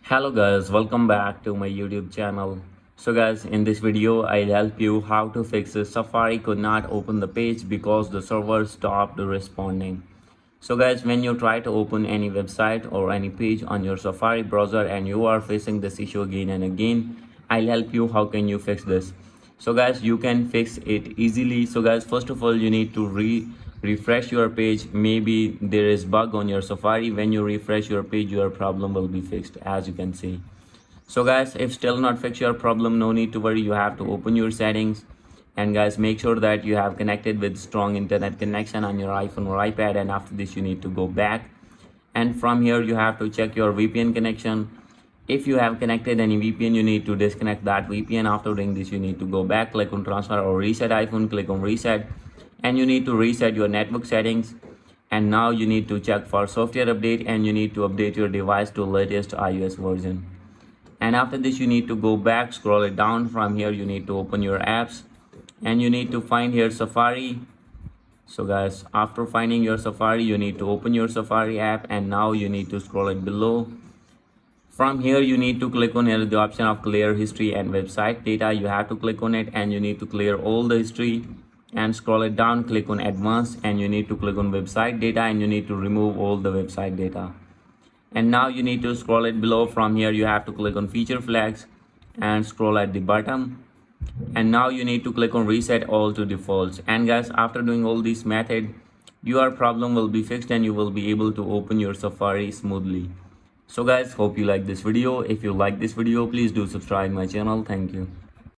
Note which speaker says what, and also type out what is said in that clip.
Speaker 1: Hello guys, welcome back to my YouTube channel. So guys, in this video I'll help you how to fix a Safari could not open the page because the server stopped responding. So guys, when you try to open any website or any page on your Safari browser and you are facing this issue again and again, I'll help you how can you fix this. So guys, you can fix it easily. So guys, first of all you need to refresh your page. Maybe there is bug on your Safari. When you refresh your page, your problem will be fixed, as you can see. So guys, if still not fix your problem, no need to worry. You have to open your settings, and guys, make sure that you have connected with strong internet connection on your iPhone or iPad. And after this you need to go back, and from here you have to check your VPN connection. If you have connected any VPN, you need to disconnect that VPN. After doing this, you need to go back, click on transfer or reset iPhone, click on reset, and you need to reset your network settings. And now you need to check for software update, and you need to update your device to latest iOS version. And after this you need to go back, scroll it down. From here you need to open your apps, and you need to find here Safari. So guys, after finding your Safari, you need to open your Safari app, and now you need to scroll it below. From here you need to click on here the option of clear history and website data. You have to click on it, and you need to clear all the history, and scroll it down, click on advanced, and you need to click on website data, and you need to remove all the website data. And now you need to scroll it below. From here you have to click on feature flags and scroll at the bottom, and now you need to click on reset all to defaults. And guys, after doing all this method, your problem will be fixed and you will be able to open your Safari smoothly. So guys, hope you like this video. If you like this video, please do subscribe my channel. Thank you.